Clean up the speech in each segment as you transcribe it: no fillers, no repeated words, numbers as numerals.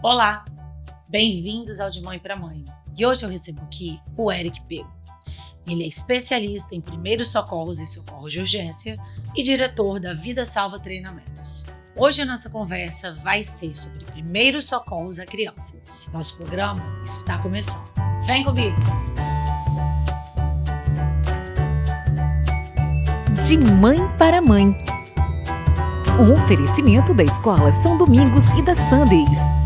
Olá, bem-vindos ao De Mãe para Mãe. E hoje eu recebo aqui o Eric Pego. Ele é especialista em primeiros socorros e socorros de urgência e diretor da Vida Salva Treinamentos. Hoje a nossa conversa vai ser sobre primeiros socorros a crianças. Nosso programa está começando. Vem comigo! De Mãe para Mãe. Um oferecimento da Escola São Domingos e da Sundays.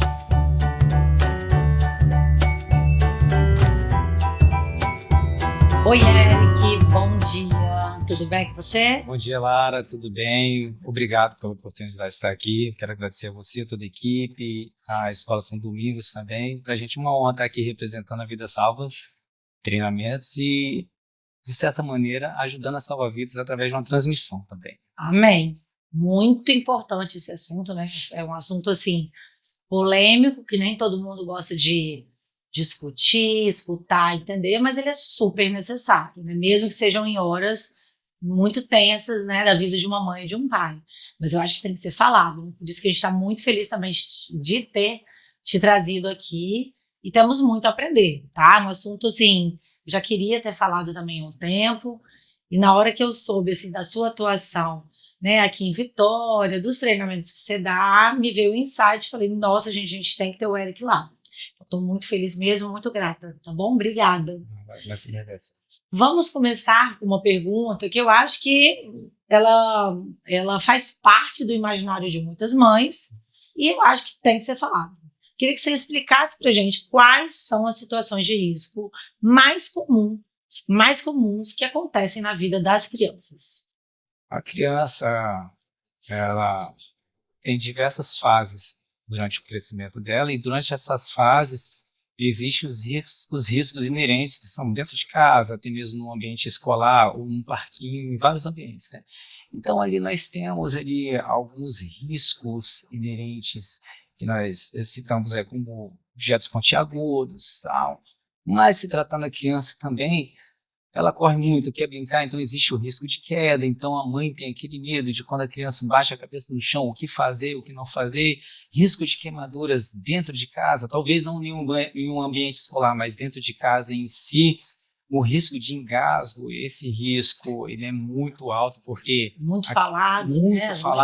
Oi, Eric, bom dia. Tudo bem com você? Bom dia, Lara, tudo bem? Obrigado pela oportunidade de estar aqui. Quero agradecer a você, toda a equipe, a Escola São Domingos também. Para a gente é uma honra estar aqui representando a Vida Salva Treinamentos e, de certa maneira, ajudando a salvar vidas através de uma transmissão também. Amém. Muito importante esse assunto, né? É um assunto, assim, polêmico, que nem todo mundo gosta de discutir, escutar, entender, mas ele é super necessário, né? Mesmo que sejam em horas muito tensas, né, da vida de uma mãe e de um pai. Mas eu acho que tem que ser falado. Por isso que a gente está muito feliz também de ter te trazido aqui e temos muito a aprender, tá? Um assunto, assim, já queria ter falado também há um tempo e na hora que eu soube, assim, da sua atuação, né, aqui em Vitória, dos treinamentos que você dá, me veio o insight, falei, nossa, a gente tem que ter o Eric lá. Estou muito feliz mesmo, muito grata, tá bom? Obrigada. Vamos começar com uma pergunta que eu acho que ela faz parte do imaginário de muitas mães e eu acho que tem que ser falado. Queria que você explicasse para a gente quais são as situações de risco mais comuns que acontecem na vida das crianças. A criança, ela tem diversas fases durante o crescimento dela, e durante essas fases existem os riscos inerentes que são dentro de casa, até mesmo no ambiente escolar ou num parquinho, em vários ambientes, né? Então ali nós temos ali alguns riscos inerentes que nós citamos como objetos pontiagudos, tal. Mas se tratando da criança também, ela corre muito, quer brincar, então existe o risco de queda, então a mãe tem aquele medo de quando a criança baixa a cabeça no chão, o que fazer, o que não fazer, risco de queimaduras dentro de casa, talvez não em um ambiente escolar, mas dentro de casa em si, o risco de engasgo, esse risco, ele é muito alto, porque... Muito falado,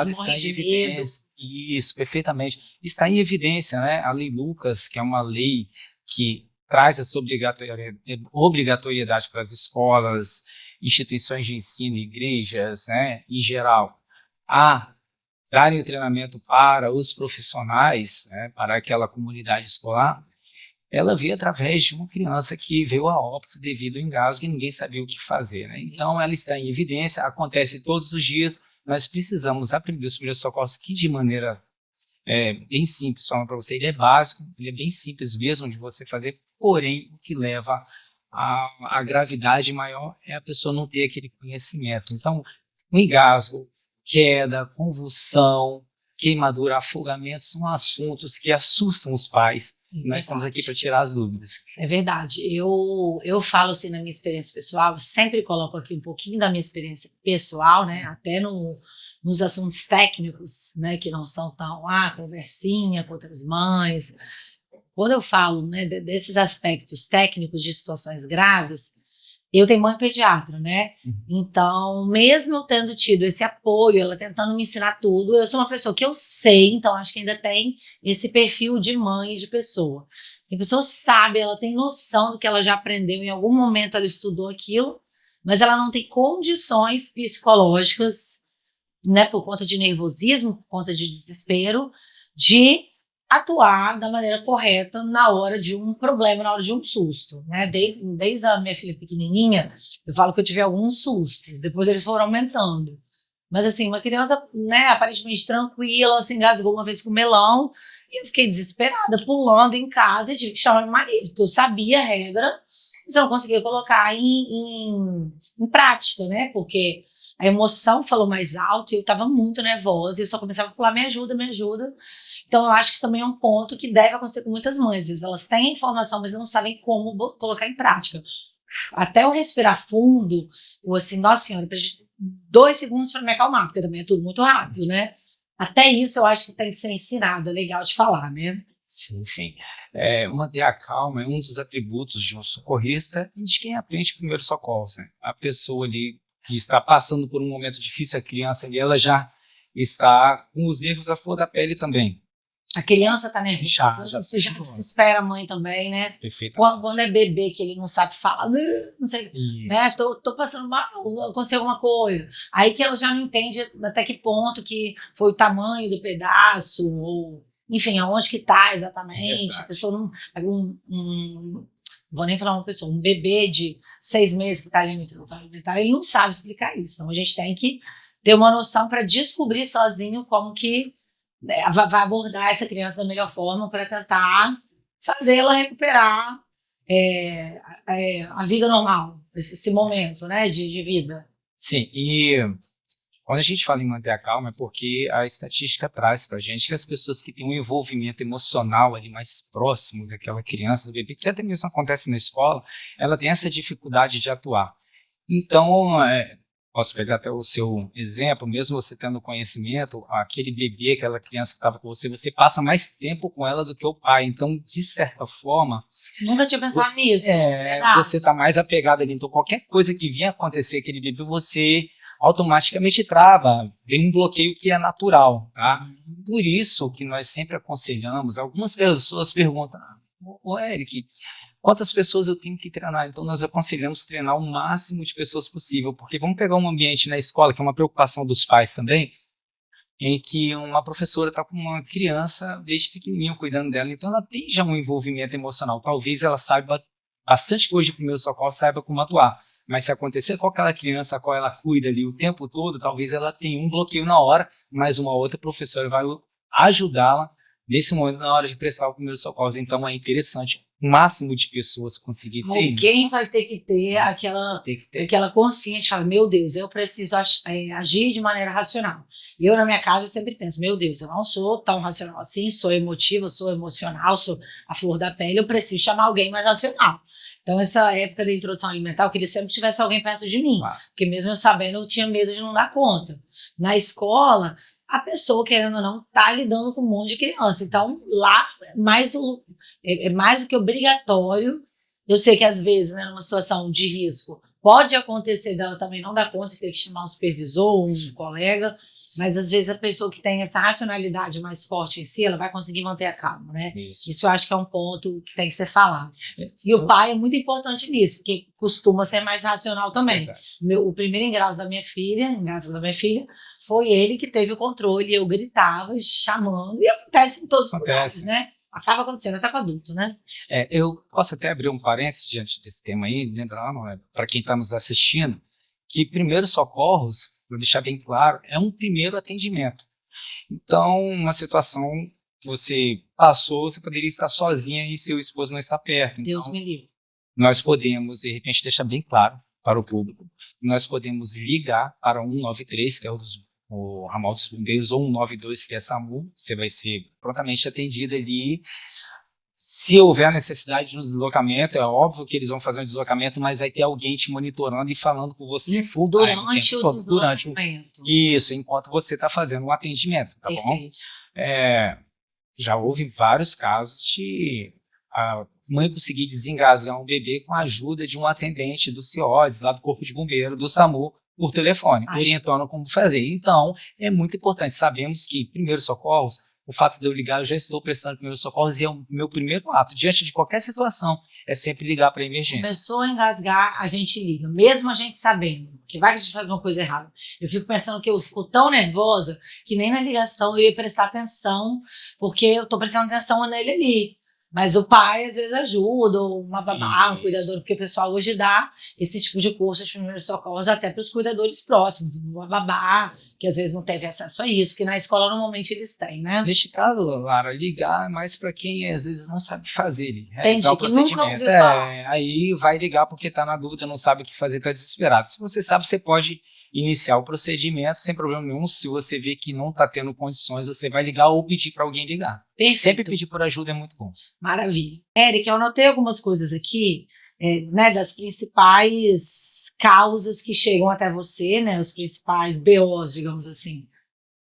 está em evidência. Isso, perfeitamente. Está em evidência, né? A Lei Lucas, que é uma lei que traz essa obrigatoriedade para as escolas, instituições de ensino, igrejas, né, em geral, a darem o treinamento para os profissionais, né, para aquela comunidade escolar. Ela veio através de uma criança que veio a óbito devido ao engasgo e ninguém sabia o que fazer, né? Então, ela está em evidência, acontece todos os dias, nós precisamos aprender os primeiros socorros que de maneira bem simples, falando para você, ele é básico, ele é bem simples mesmo de você fazer, porém, o que leva à gravidade maior é a pessoa não ter aquele conhecimento. Então, engasgo, queda, convulsão, queimadura, afogamento são assuntos que assustam os pais. E nós estamos aqui para tirar as dúvidas. É verdade. Eu falo assim na minha experiência pessoal, eu sempre coloco aqui um pouquinho da minha experiência pessoal, né? Até nos assuntos técnicos, né, que não são tão, conversinha com outras mães. Quando eu falo, né, desses aspectos técnicos de situações graves, eu tenho mãe pediatra, né? Então, mesmo eu tendo tido esse apoio, ela tentando me ensinar tudo, eu sou uma pessoa que eu sei, então acho que ainda tem esse perfil de mãe e de pessoa. A pessoa sabe, ela tem noção do que ela já aprendeu, em algum momento ela estudou aquilo, mas ela não tem condições psicológicas, né, por conta de nervosismo, por conta de desespero, de atuar da maneira correta na hora de um problema, na hora de um susto, né? Desde a minha filha pequenininha, eu falo que eu tive alguns sustos, depois eles foram aumentando. Mas assim, uma criança, né, aparentemente tranquila, se engasgou uma vez com melão, e eu fiquei desesperada, pulando em casa e tive que chamar meu marido, porque eu sabia a regra, mas eu não conseguia colocar em prática, né? Porque a emoção falou mais alto e eu estava muito nervosa e eu só começava a falar, me ajuda, me ajuda. Então eu acho que também é um ponto que deve acontecer com muitas mães. Às vezes elas têm a informação, mas não sabem como colocar em prática. Até eu respirar fundo, ou assim, nossa senhora, 2 segundos para me acalmar, porque também é tudo muito rápido, né? Até isso eu acho que tem que ser ensinado, é legal de falar, né? Sim, sim. Manter a calma é um dos atributos de um socorrista e de quem aprende primeiro socorros, né? A pessoa ali que está passando por um momento difícil, a criança ali, ela já está com os nervos à flor da pele também. A criança tá Já nervosa, isso já desespera a mãe também, né? Perfeitamente. Quando é bebê que ele não sabe falar, não sei, né? Isso. Tô passando mal, aconteceu alguma coisa. Aí que ela já não entende até que ponto que foi o tamanho do pedaço, ou enfim, aonde que tá exatamente. Verdade. A pessoa não vou nem falar uma pessoa, um bebê de 6 meses que tá ali no introdução alimentar, ele não sabe explicar isso. Então a gente tem que ter uma noção para descobrir sozinho como que vai abordar essa criança da melhor forma para tentar fazê-la recuperar a vida normal, esse momento, né, de vida. Sim, e quando a gente fala em manter a calma é porque a estatística traz para a gente que as pessoas que têm um envolvimento emocional ali mais próximo daquela criança, do bebê, que até mesmo acontece na escola, ela tem essa dificuldade de atuar. Então, posso pegar até o seu exemplo, mesmo você tendo conhecimento, aquele bebê, aquela criança que estava com você, você passa mais tempo com ela do que o pai. Então, de certa forma, Nunca tinha pensado nisso. você está mais apegado ali. Então, qualquer coisa que vinha acontecer aquele bebê, você automaticamente trava, vem um bloqueio que é natural, tá? Por isso que nós sempre aconselhamos, algumas pessoas perguntam, ô Eric, quantas pessoas eu tenho que treinar? Então nós aconselhamos treinar o máximo de pessoas possível, porque vamos pegar um ambiente na escola, que é uma preocupação dos pais também, em que uma professora está com uma criança desde pequenininho cuidando dela, então ela tem já um envolvimento emocional, talvez ela saiba bastante coisa de primeiro socorro, saiba como atuar. Mas se acontecer com aquela criança a qual ela cuida ali o tempo todo, talvez ela tenha um bloqueio na hora, mas uma outra professora vai ajudá-la nesse momento na hora de prestar o primeiro socorro. Então é interessante o máximo de pessoas conseguir ter. Alguém vai ter que ter aquela consciência de falar, meu Deus, eu preciso agir de maneira racional. Eu, na minha casa, eu sempre penso, meu Deus, eu não sou tão racional assim, sou emotiva, sou emocional, sou a flor da pele, eu preciso chamar alguém mais racional. Então, essa época da introdução alimentar, eu queria sempre que tivesse alguém perto de mim, porque mesmo eu sabendo, eu tinha medo de não dar conta. Na escola, a pessoa, querendo ou não, está lidando com um monte de criança. Então, lá, mais do que obrigatório. Eu sei que, às vezes, né, numa situação de risco, pode acontecer dela também não dar conta de ter que chamar um supervisor, um colega, mas, às vezes, a pessoa que tem essa racionalidade mais forte em si, ela vai conseguir manter a calma, né? Isso eu acho que é um ponto que tem que ser falado. E o pai é muito importante nisso, porque costuma ser mais racional também. O primeiro engasgo da minha filha, foi ele que teve o controle, eu gritava, chamando, e acontece em todos os lugares, né? Acaba acontecendo até com adulto, né? Eu posso até abrir um parênteses diante desse tema aí, para quem está nos assistindo, que primeiros socorros, para deixar bem claro, é um primeiro atendimento. Então, uma situação que você passou, você poderia estar sozinha e seu esposo não está perto. Deus então, me livre. Nós podemos, de repente, deixar bem claro para o público, nós podemos ligar para 193, que é o ramal dos bombeiros, ou 192, que é SAMU, você vai ser prontamente atendido ali. Se houver a necessidade de um deslocamento, é óbvio que eles vão fazer um deslocamento, mas vai ter alguém te monitorando e falando com você durante o deslocamento. Isso, enquanto você está fazendo o atendimento, tá bom? Já houve vários casos de a mãe conseguir desengasgar um bebê com a ajuda de um atendente do CIODES, lá do Corpo de Bombeiro, do SAMU, por telefone, orientando como fazer. Então, é muito importante. Sabemos que primeiros socorros, o fato de eu ligar, eu já estou prestando primeiros socorros e é o meu primeiro ato. Diante de qualquer situação, é sempre ligar para a emergência. Começou a engasgar, a gente liga, mesmo a gente sabendo que vai que a gente faz uma coisa errada. Eu fico pensando que eu fico tão nervosa que nem na ligação eu ia prestar atenção, porque eu estou prestando atenção nele ali. Mas o pai, às vezes, ajuda, ou uma babá, um cuidador, porque o pessoal hoje dá esse tipo de curso de primeiros socorros até para os cuidadores próximos, uma babá, que às vezes não teve acesso a isso, que na escola normalmente eles têm, né? Neste caso, Lara, ligar é mais para quem às vezes não sabe fazer. Entendi, que nunca ouviu falar. Aí vai ligar porque está na dúvida, não sabe o que fazer, está desesperado. Se você sabe, você pode iniciar o procedimento sem problema nenhum. Se você vê que não está tendo condições, você vai ligar ou pedir para alguém ligar. Perfeito. Sempre pedir por ajuda é muito bom. Maravilha. Eric, eu anotei algumas coisas aqui, né, das principais causas que chegam até você, né, os principais BOs, digamos assim.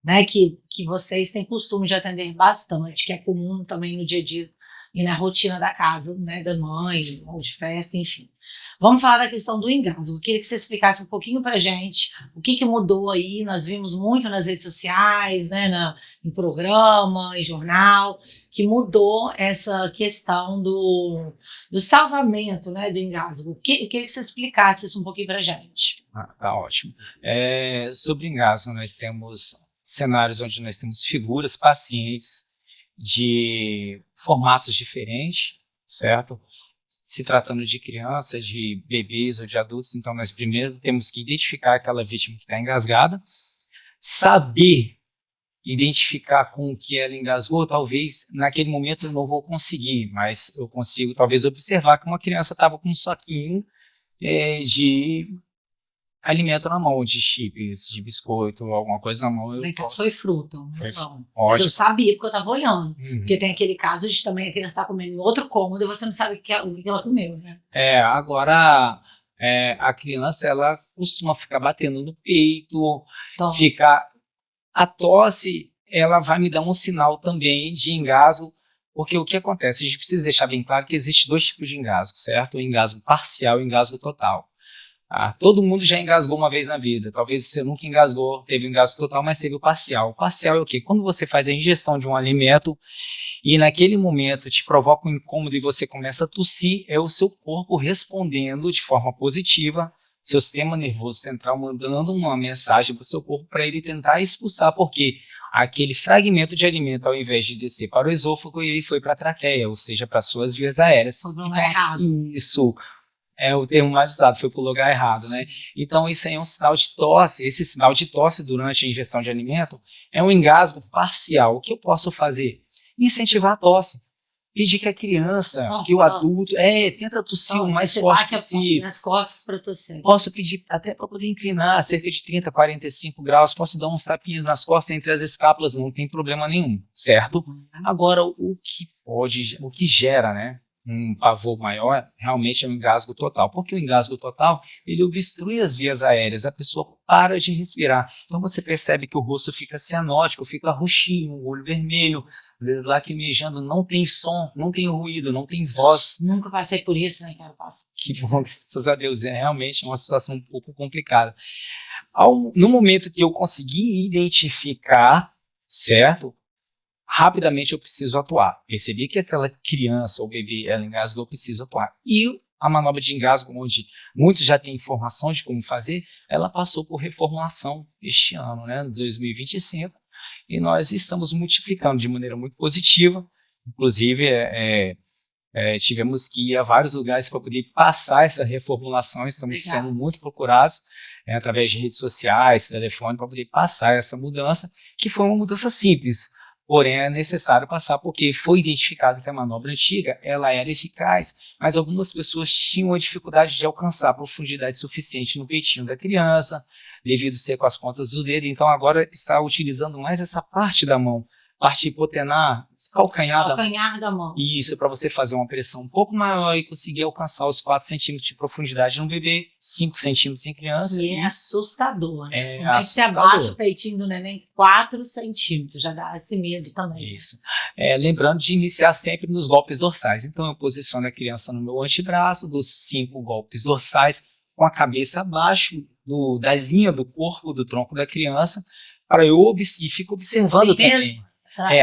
né, que vocês têm costume de atender bastante, que é comum também no dia a dia e na rotina da casa, né, da mãe, ou de festa, enfim. Vamos falar da questão do engasgo. Eu queria que você explicasse um pouquinho pra gente o que mudou aí. Nós vimos muito nas redes sociais, né, em programa, em jornal, que mudou essa questão do salvamento, né, do engasgo. Eu queria que você explicasse isso um pouquinho pra gente. Tá ótimo. Sobre engasgo, nós temos cenários onde nós temos figuras, pacientes de formatos diferentes, certo? Se tratando de crianças, de bebês ou de adultos, então nós primeiro temos que identificar aquela vítima que está engasgada, saber identificar com o que ela engasgou. Talvez naquele momento eu não vou conseguir, mas eu consigo talvez observar que uma criança estava com um saquinho de alimento na mão, de chips, de biscoito, alguma coisa na mão. Foi fruta, não. Ótimo. Eu sabia porque eu estava olhando. Porque tem aquele caso de também a criança estar comendo em outro cômodo e você não sabe o que ela comeu, né? Agora a criança, ela costuma ficar batendo no peito, Tosse. A tosse, ela vai me dar um sinal também de engasgo, porque o que acontece? A gente precisa deixar bem claro que existe 2 tipos de engasgo, certo? O engasgo parcial e o engasgo total. Todo mundo já engasgou uma vez na vida. Talvez você nunca engasgou, teve o engasgo total, mas teve o parcial. O parcial é o quê? Quando você faz a ingestão de um alimento e naquele momento te provoca um incômodo e você começa a tossir, é o seu corpo respondendo de forma positiva, seu sistema nervoso central mandando uma mensagem para o seu corpo para ele tentar expulsar, porque aquele fragmento de alimento, ao invés de descer para o esôfago, ele foi para a traqueia, ou seja, para as suas vias aéreas. Foi no lugar errado. Isso. É o termo mais usado, foi para o lugar errado, né? Então, isso aí é um sinal de tosse. Esse sinal de tosse durante a ingestão de alimento é um engasgo parcial. O que eu posso fazer? Incentivar a tosse. Pedir que a criança, que o adulto, tenta tossir o mais forte possível. Nas costas para tossir. Posso pedir até para poder inclinar cerca de 30, 45 graus. Posso dar uns tapinhas nas costas entre as escápulas, não tem problema nenhum, certo? Agora, o que gera, né? Um pavor maior, realmente é o engasgo total. Porque o engasgo total, ele obstrui as vias aéreas, a pessoa para de respirar. Então você percebe que o rosto fica cianótico, fica roxinho, o olho vermelho, às vezes lacrimejando, não tem som, não tem ruído, não tem voz. Nunca passei por isso, né, cara? Que bom, graças a Deus, é realmente uma situação um pouco complicada. No momento que eu consegui identificar, certo? Rapidamente eu preciso atuar. Percebi que aquela criança ou bebê, ela engasgou, eu preciso atuar. E a manobra de engasgo, onde muitos já têm informação de como fazer, ela passou por reformulação este ano, né, 2025, e nós estamos multiplicando de maneira muito positiva. Inclusive, tivemos que ir a vários lugares para poder passar essa reformulação. Estamos sendo muito procurados através de redes sociais, telefone, para poder passar essa mudança, que foi uma mudança simples. Porém, é necessário passar porque foi identificado que a manobra antiga ela era eficaz, mas algumas pessoas tinham a dificuldade de alcançar a profundidade suficiente no peitinho da criança, devido ser com as pontas do dedo. Então, agora está utilizando mais essa parte da mão, parte hipotenar, calcanhar da mão. Isso, para você fazer uma pressão um pouco maior e conseguir alcançar os 4 centímetros de profundidade no bebê, 5 centímetros em criança. E é assustador, né? Como é que você abaixa o peitinho do neném 4 centímetros? Já dá esse medo também. Isso. Lembrando de iniciar sempre nos golpes dorsais. Então, eu posiciono a criança no meu antebraço, dos 5 golpes dorsais, com a cabeça abaixo da linha do corpo, do tronco da criança, e fico observando também.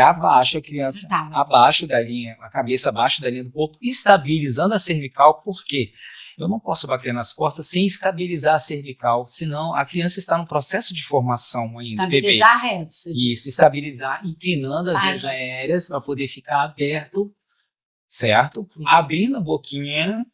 Abaixo a criança, abaixo da linha, a cabeça abaixo da linha do corpo, estabilizando a cervical. Por quê? Eu não posso bater nas costas sem estabilizar a cervical, senão a criança está no processo de formação ainda. Estabilizar reto. Isso, estabilizar, inclinando as vias aéreas para poder ficar aberto, certo? Abrindo a boquinha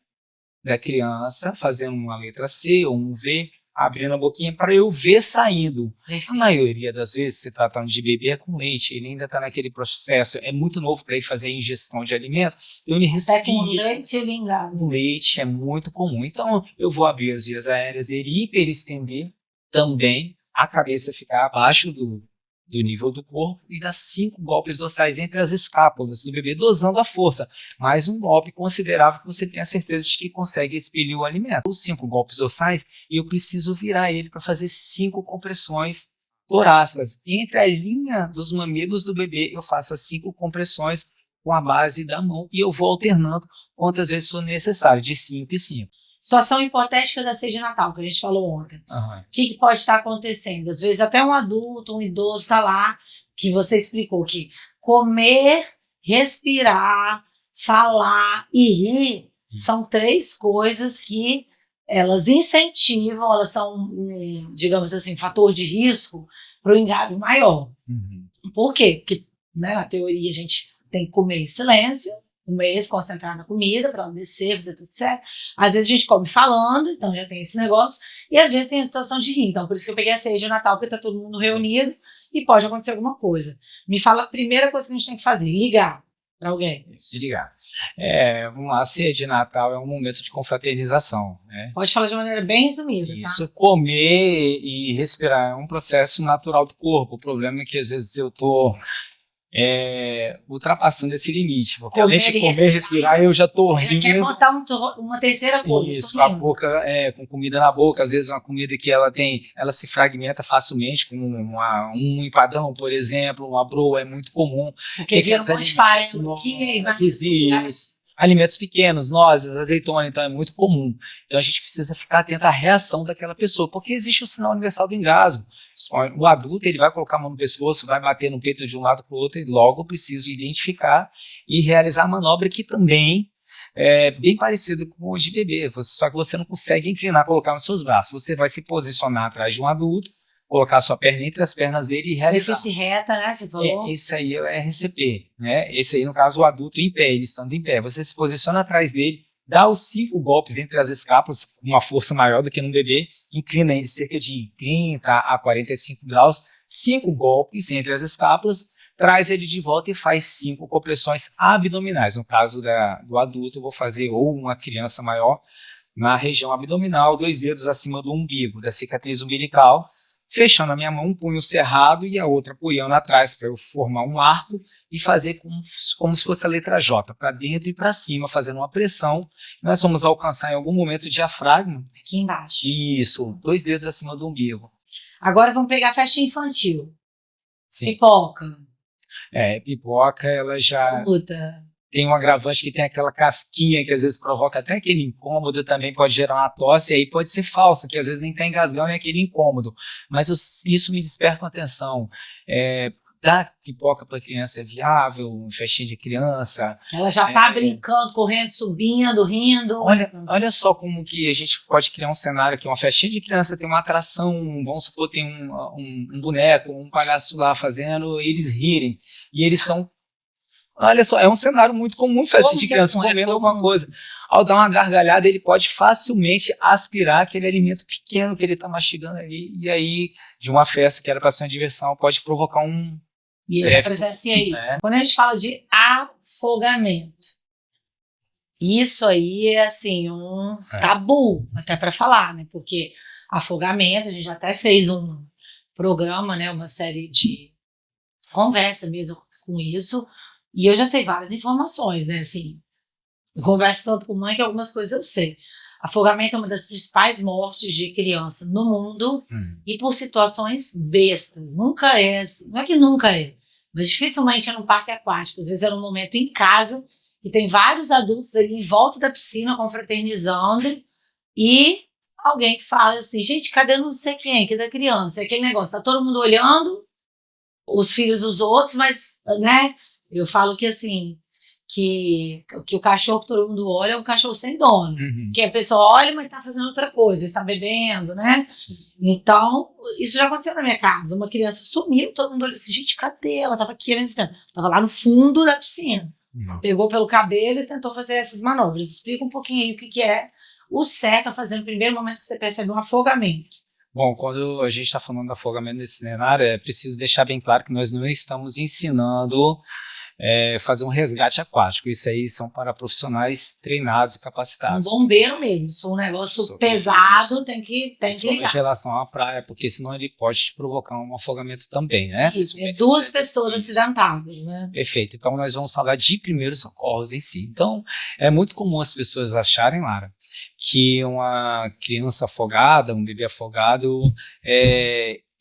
da criança, fazendo uma letra C ou um V, abrindo a boquinha para eu ver saindo. A maioria das vezes, se tratando de bebê, é com leite. Ele ainda está naquele processo, é muito novo para ele fazer a ingestão de alimento. Então ele respira. Com leite ele engasga. O leite é muito comum. Então eu vou abrir as vias aéreas, ele hiperestender também, a cabeça ficar abaixo do nível do corpo e dar 5 golpes dorsais entre as escápulas do bebê, dosando a força. Mais um golpe considerável que você tenha certeza de que consegue expelir o alimento. Os 5 golpes dorsais, eu preciso virar ele para fazer 5 compressões torácicas. Entre a linha dos mamilos do bebê, eu faço as 5 compressões com a base da mão e eu vou alternando quantas vezes for necessário, de 5 e 5. Situação hipotética da ceia de Natal, que a gente falou ontem. O que pode estar acontecendo? Às vezes até um adulto, um idoso está lá, que você explicou que comer, respirar, falar e rir são 3 coisas que elas incentivam, elas são, digamos assim, fator de risco para o engasgo maior. Por quê? Porque, né, na teoria a gente tem que comer em silêncio, comer, se concentrar na comida, para não descer, fazer tudo certo. Às vezes a gente come falando, então já tem esse negócio, e às vezes tem a situação de rir. Então, por isso que eu peguei a ceia de Natal, porque tá todo mundo reunido e pode acontecer alguma coisa. Me fala a primeira coisa que a gente tem que fazer: ligar para alguém. Se ligar. Vamos lá, a ceia de Natal é um momento de confraternização, né? Pode falar de maneira bem resumida, Isso, tá? comer e respirar é um processo natural do corpo. O problema é que às vezes eu tô ultrapassando esse limite, porque além de comer e respirar, eu já tô Já quer rindo. botar uma terceira coisa. Isso, com a boca, com comida na boca, às vezes uma comida que ela se fragmenta facilmente, com um empadão, por exemplo, uma broa é muito comum. Porque vira um monte de farelo aqui, alimentos pequenos, nozes, azeitona, então é muito comum. Então a gente precisa ficar atento à reação daquela pessoa, porque existe o sinal universal do engasgo. O adulto, ele vai colocar a mão no pescoço, vai bater no peito de um lado para o outro, e logo preciso identificar e realizar a manobra que também é bem parecida com o de bebê, só que você não consegue inclinar, colocar nos seus braços. Você vai se posicionar atrás de um adulto, colocar a sua perna entre as pernas dele e realizar. Superfície reta, né? Você falou. Esse aí é o RCP, né? Esse aí, no caso, o adulto em pé, ele estando em pé. Você se posiciona atrás dele, dá os 5 golpes entre as escápulas, com uma força maior do que no bebê, inclina ele cerca de 30 a 45 graus, 5 golpes entre as escápulas, traz ele de volta e faz 5 compressões abdominais. No caso do adulto, eu vou fazer, ou uma criança maior, na região abdominal, 2 dedos acima do umbigo, da cicatriz umbilical, fechando a minha mão, um punho cerrado e a outra apoiando atrás para eu formar um arco e fazer como se fosse a letra J, para dentro e para cima, fazendo uma pressão. Nós vamos alcançar em algum momento o diafragma. Aqui embaixo. Isso, 2 dedos acima do umbigo. Agora vamos pegar a festa infantil. Sim. Pipoca. Pipoca, ela já Puta. tem um agravante que tem aquela casquinha que às vezes provoca até aquele incômodo, também pode gerar uma tosse, e aí pode ser falsa, que às vezes nem está engasgando, é aquele incômodo. Mas isso me desperta uma atenção. Dar pipoca para criança é viável, festinha de criança. Ela já está brincando, correndo, subindo, rindo. Olha só como que a gente pode criar um cenário aqui. Uma festinha de criança tem uma atração, vamos supor, tem um boneco, um palhaço lá fazendo eles rirem. E eles estão... Olha só, é um cenário muito comum, festa de criança comendo alguma coisa. Ao dar uma gargalhada, ele pode facilmente aspirar aquele alimento pequeno que ele está mastigando ali. E aí, de uma festa que era para ser uma diversão, pode provocar um... E eu já presenciei isso. Quando a gente fala de afogamento, isso aí é assim, um tabu, até para falar, né? Porque afogamento, a gente até fez um programa, né? Uma série de conversa mesmo com isso. E eu já sei várias informações, né? Assim, eu converso tanto com mãe que algumas coisas eu sei. Afogamento é uma das principais mortes de criança no mundo e por situações bestas. Nunca é, não é que nunca é, mas dificilmente é no parque aquático. Às vezes é num momento em casa e tem vários adultos ali em volta da piscina confraternizando e alguém que fala assim, gente, cadê não sei quem, que da criança? É aquele negócio, tá todo mundo olhando os filhos dos outros, mas, né... Eu falo que assim, que o cachorro que todo mundo olha é um cachorro sem dono. Que a pessoa olha, mas tá fazendo outra coisa, está bebendo, né? Então, isso já aconteceu na minha casa. Uma criança sumiu, todo mundo olhou assim, gente, cadê? Ela tava aqui ao mesmo tempo. Tava lá no fundo da piscina. Pegou pelo cabelo e tentou fazer essas manobras. Explica um pouquinho aí o que é o certo a fazer no primeiro momento que você percebe um afogamento. Bom, quando a gente está falando de afogamento nesse cenário, é preciso deixar bem claro que nós não estamos ensinando fazer um resgate aquático. Isso aí são para profissionais treinados e capacitados. Um bombeiro mesmo, se for um negócio pesado, tem que ligar. Em relação à praia, porque senão ele pode te provocar um afogamento também, né? Isso, 2 pessoas acidentadas, né? Perfeito. Então nós vamos falar de primeiros socorros em si. Então é muito comum as pessoas acharem, Lara, que uma criança afogada, um bebê afogado,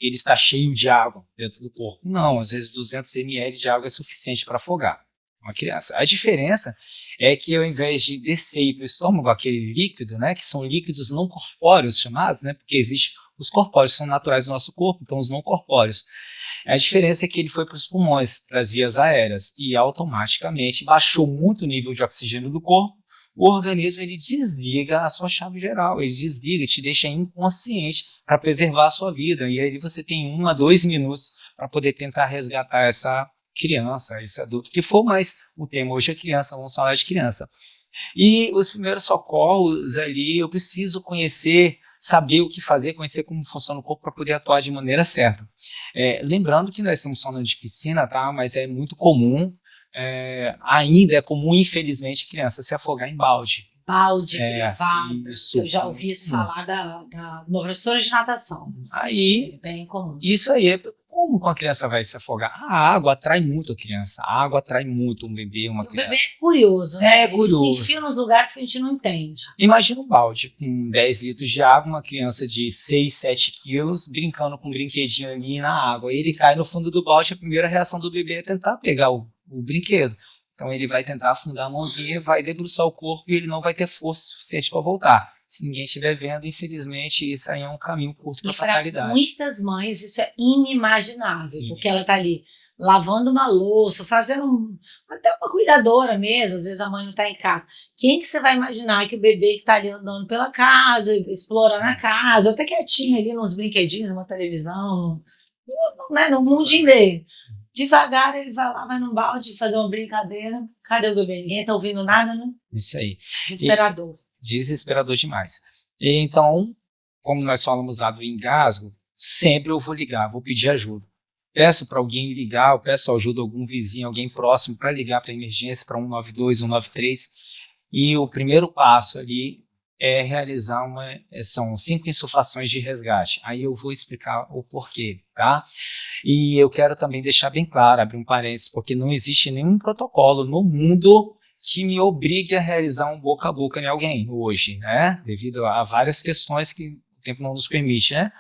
ele está cheio de água dentro do corpo. Não, às vezes 200 ml de água é suficiente para afogar uma criança. A diferença é que ao invés de descer e ir para o estômago, aquele líquido, né, que são líquidos não corpóreos chamados, né, porque existe os corpóreos são naturais do nosso corpo, então os não corpóreos. A diferença é que ele foi para os pulmões, para as vias aéreas, e automaticamente baixou muito o nível de oxigênio do corpo. O organismo ele desliga a sua chave geral, ele desliga, te deixa inconsciente para preservar a sua vida. E aí você tem 1 a 2 minutos para poder tentar resgatar essa criança, esse adulto que for, mas o tema hoje é criança, vamos falar de criança. E os primeiros socorros ali, eu preciso conhecer, saber o que fazer, conhecer como funciona o corpo para poder atuar de maneira certa. Lembrando que nós estamos falando de piscina, tá? Mas é muito comum, ainda é comum, infelizmente, criança se afogar em balde. Balde privado. Isso. Eu já ouvi isso falar da uma professora de natação. Aí, É bem comum. isso aí é como a criança vai se afogar? A água atrai muito a criança. A água atrai muito um bebê, uma criança. O bebê é curioso, né? curioso. Ele se enfia nos lugares que a gente não entende. Imagina um balde com 10 litros de água, uma criança de 6, 7 quilos, brincando com um brinquedinho ali na água. Ele cai no fundo do balde, a primeira reação do bebê é tentar pegar o brinquedo. Então ele vai tentar afundar a mãozinha, vai debruçar o corpo e ele não vai ter força suficiente para voltar. Se ninguém estiver vendo, infelizmente, isso aí é um caminho curto para fatalidade. Para muitas mães isso é inimaginável, porque ela está ali lavando uma louça, fazendo até uma cuidadora mesmo, às vezes a mãe não está em casa. Quem que você vai imaginar que o bebê que está ali andando pela casa, explorando a casa, ou até quietinho ali nos brinquedinhos, numa televisão, no mundinho dele. Devagar ele vai lá, vai num balde fazer uma brincadeira. Cadê o bebê? Ninguém está ouvindo nada, né? Isso aí. Desesperador. Desesperador demais. E então, como nós falamos lá do engasgo, sempre eu vou ligar, vou pedir ajuda. Peço para alguém ligar, eu peço ajuda a algum vizinho, alguém próximo para ligar para a emergência, para 192, 193. E o primeiro passo ali é realizar são 5 insuflações de resgate. Aí eu vou explicar o porquê, tá? E eu quero também deixar bem claro, abrir um parênteses, porque não existe nenhum protocolo no mundo que me obrigue a realizar um boca a boca em alguém hoje, né? Devido a várias questões que o tempo não nos permite, né?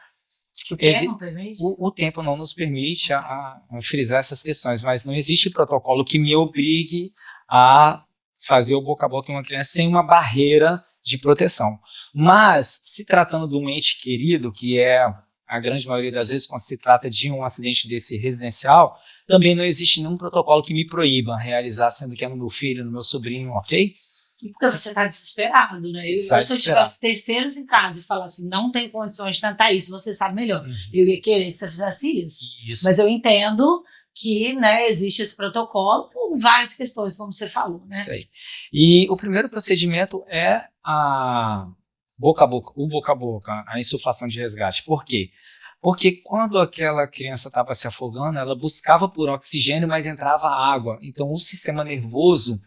O tempo não nos permite a frisar essas questões, mas não existe protocolo que me obrigue a fazer o boca a boca em uma criança sem uma barreira de proteção. Mas, se tratando de um ente querido, que é a grande maioria das vezes quando se trata de um acidente desse residencial, também não existe nenhum protocolo que me proíba realizar, sendo que é no meu filho, no meu sobrinho, ok? Porque você está desesperado, né? Se eu tivesse terceiros em casa e falasse, não tem condições de tentar isso, você sabe melhor. Eu ia querer que você fizesse isso. Mas eu entendo que, né, existe esse protocolo por várias questões, como você falou, né? Isso aí. E o primeiro procedimento é a boca a boca, a insuflação de resgate. Por quê? Porque quando aquela criança estava se afogando, ela buscava por oxigênio, mas entrava água. Então o sistema nervoso,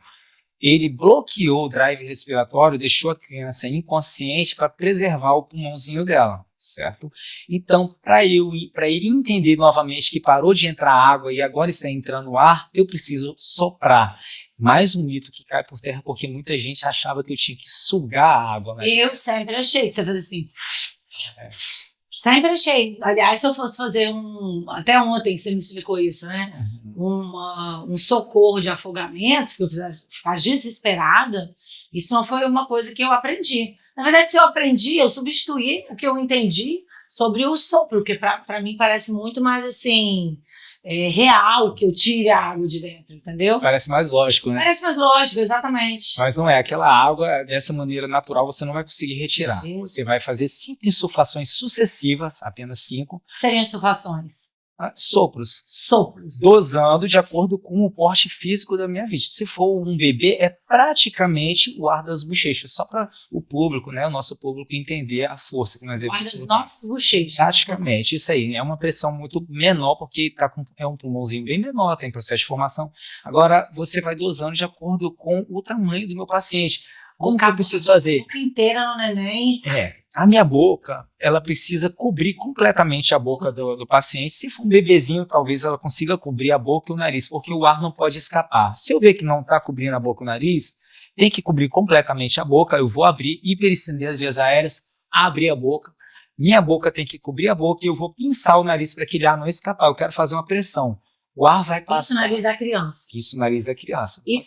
ele bloqueou o drive respiratório, deixou a criança inconsciente para preservar o pulmãozinho dela, certo? Então, para ele entender novamente que parou de entrar água e agora está entrando ar, eu preciso soprar. Mais um mito que cai por terra, porque muita gente achava que eu tinha que sugar a água. Né? Eu sempre achei que você fazia assim. Sempre achei. Aliás, se eu fosse fazer até ontem você me explicou isso, né? Um socorro de afogamentos, que eu ficar desesperada, isso não foi uma coisa que eu aprendi. Na verdade, se eu aprendi, eu substituí o que eu entendi sobre o sopro, porque para mim parece muito mais assim, real que eu tire a água de dentro, entendeu? Parece mais lógico, né? Parece mais lógico, exatamente. Mas não é. Aquela água, dessa maneira natural, você não vai conseguir retirar. Isso. Você vai fazer 5 insuflações sucessivas, apenas 5. Seriam insuflações? Sopros. Sopros. Dosando de acordo com o porte físico da minha vítima. Se for um bebê, é praticamente o ar das bochechas. Só para o público, né, o nosso público entender a força que nós devemos. O ar das nossas bochechas. Praticamente, isso aí. É uma pressão muito menor, porque é um pulmãozinho bem menor, tem processo de formação. Agora, você vai dosando de acordo com o tamanho do meu paciente. Como que eu preciso fazer? A boca inteira no neném. A minha boca, ela precisa cobrir completamente a boca do paciente. Se for um bebezinho, talvez ela consiga cobrir a boca e o nariz, porque o ar não pode escapar. Se eu ver que não está cobrindo a boca e o nariz, tem que cobrir completamente a boca. Eu vou abrir, hiperestender as vias aéreas, abrir a boca, minha boca tem que cobrir a boca e eu vou pinçar o nariz para aquele ar não escapar. Eu quero fazer uma pressão. O ar vai passar. Isso no nariz da criança. Isso no nariz da criança. E